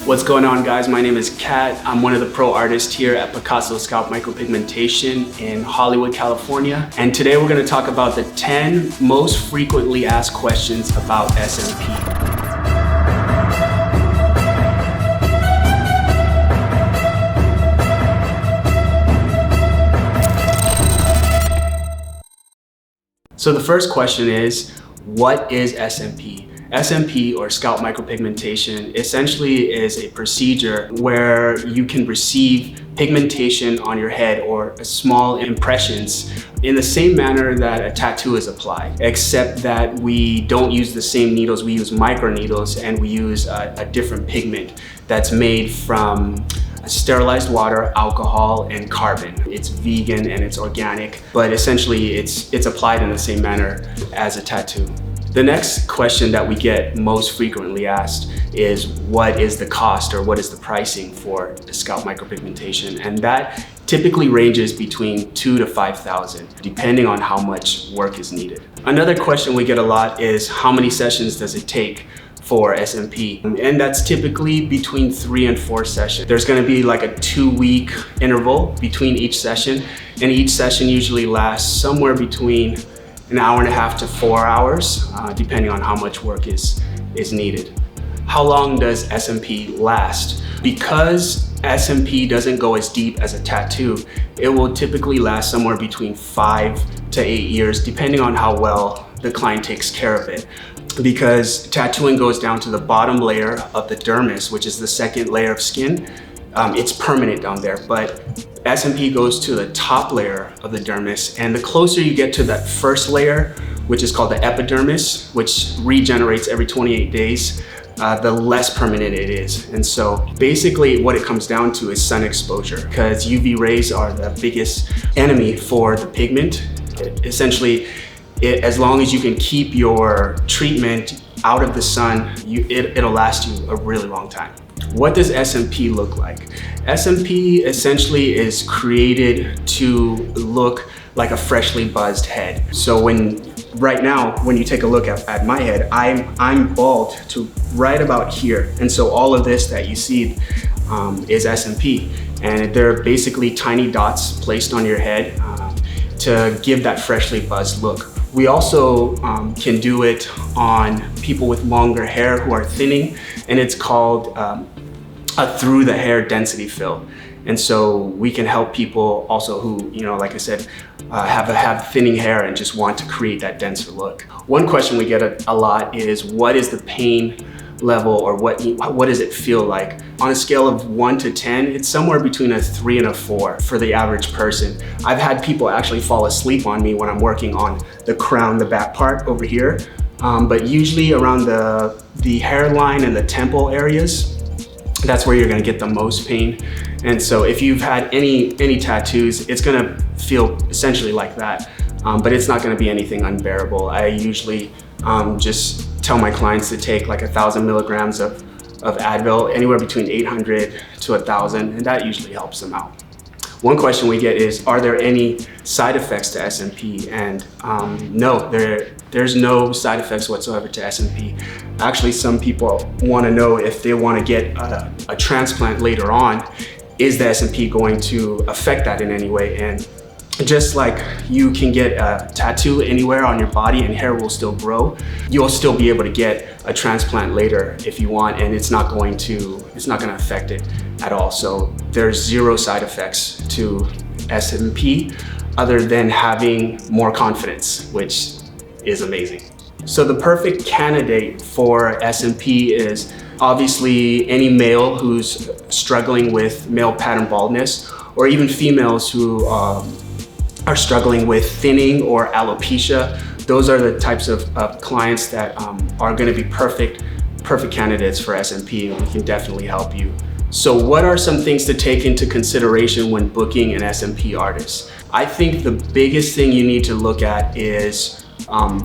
What's going on, guys? My name is Kat. I'm one of the pro artists here at Picasso Scalp Micropigmentation in Hollywood, California. And today we're going to talk about the 10 most frequently asked questions about SMP. So the first question is, what is SMP? SMP, or scalp micropigmentation, essentially is a procedure where you can receive pigmentation on your head or small impressions in the same manner that a tattoo is applied, except that we don't use the same needles. We use micro needles, and we use a different pigment that's made from sterilized water, alcohol, and carbon. It's vegan and it's organic, but essentially it's applied in the same manner as a tattoo. The next question that we get most frequently asked is, what is the cost, or what is the pricing for scalp micropigmentation? And that typically ranges between $2,000 to $5,000, depending on how much work is needed. Another question we get a lot is, how many sessions does it take for SMP? And that's typically between 3 and 4 sessions. There's gonna be like a 2-week interval between each session, and each session usually lasts somewhere between an hour and a half to 4 hours, depending on how much work is needed. How long does SMP last? Because SMP doesn't go as deep as a tattoo, it will typically last somewhere between 5 to 8 years, depending on how well the client takes care of it. Because tattooing goes down to the bottom layer of the dermis, which is the second layer of skin. It's permanent down there, but SMP goes to the top layer of the dermis, and the closer you get to that first layer, which is called the epidermis, which regenerates every 28 days, the less permanent it is. And so basically what it comes down to is sun exposure, because UV rays are the biggest enemy for the pigment. Essentially, as long as you can keep your treatment out of the sun, it'll last you a really long time. What does SMP look like? SMP essentially is created to look like a freshly buzzed head. So right now, when you take a look at my head, I'm bald to right about here. And so all of this that you see is SMP. And they're basically tiny dots placed on your head to give that freshly buzzed look. We also can do it on people with longer hair who are thinning, and it's called a through the hair density fill. And so we can help people also who, like I said, have thinning hair and just want to create that denser look. One question we get a lot is, what is the pain level, or what does it feel like? On a scale of 1 to 10, it's somewhere between a 3 and a 4 for the average person. I've had people actually fall asleep on me when I'm working on the crown, the back part over here, but usually around the hairline and the temple areas, that's where you're gonna get the most pain. And so if you've had any tattoos, it's gonna feel essentially like that, but it's not gonna be anything unbearable. I usually just tell my clients to take like 1,000 milligrams of Advil, anywhere between 800 to 1,000, and that usually helps them out. One question we get is, are there any side effects to SMP? And no, there's no side effects whatsoever to SMP. Actually, some people want to know if they want to get a transplant later on, is the SMP going to affect that in any way? And just like you can get a tattoo anywhere on your body and hair will still grow, you'll still be able to get a transplant later if you want, and it's not going to affect it at all. So there's zero side effects to SMP other than having more confidence, which is amazing. So the perfect candidate for SMP is obviously any male who's struggling with male pattern baldness, or even females who are struggling with thinning or alopecia. Those are the types of clients that are going to be perfect candidates for SMP, and we can definitely help you. So what are some things to take into consideration when booking an SMP artist? I think the biggest thing you need to look at is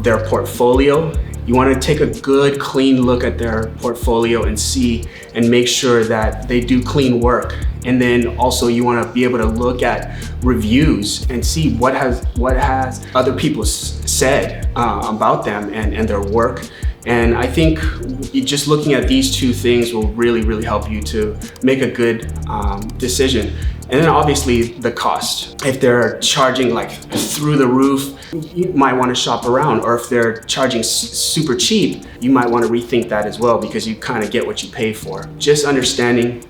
their portfolio. You want to take a good, clean look at their portfolio and see and make sure that they do clean work. And then also you want to be able to look at reviews and see what has other people said about them and their work. And I think just looking at these two things will really help you to make a good decision. And then obviously the cost. If they're charging like through the roof, you might want to shop around. Or if they're charging super cheap, you might want to rethink that as well, because you kind of get what you pay for. Just understanding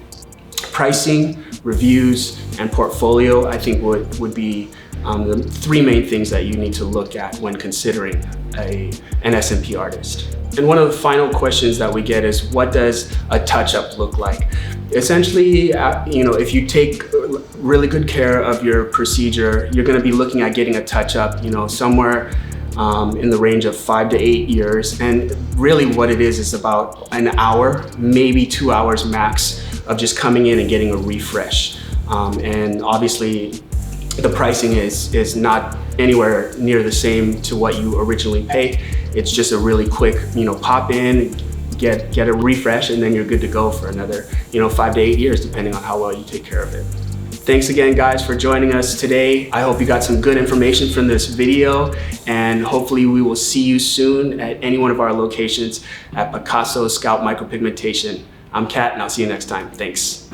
pricing, reviews, and portfolio, I think would be the three main things that you need to look at when considering an SMP artist. And one of the final questions that we get is, what does a touch-up look like? Essentially, if you take really good care of your procedure, you're going to be looking at getting a touch-up, somewhere in the range of 5 to 8 years. And really what it is about an hour, maybe 2 hours max, of just coming in and getting a refresh. And obviously, the pricing is not anywhere near the same to what you originally pay. It's just a really quick, pop in, get a refresh, and then you're good to go for another, 5 to 8 years, depending on how well you take care of it. Thanks again, guys, for joining us today. I hope you got some good information from this video, and hopefully we will see you soon at any one of our locations at Picasso Scalp Micropigmentation. I'm Kat, and I'll see you next time. Thanks.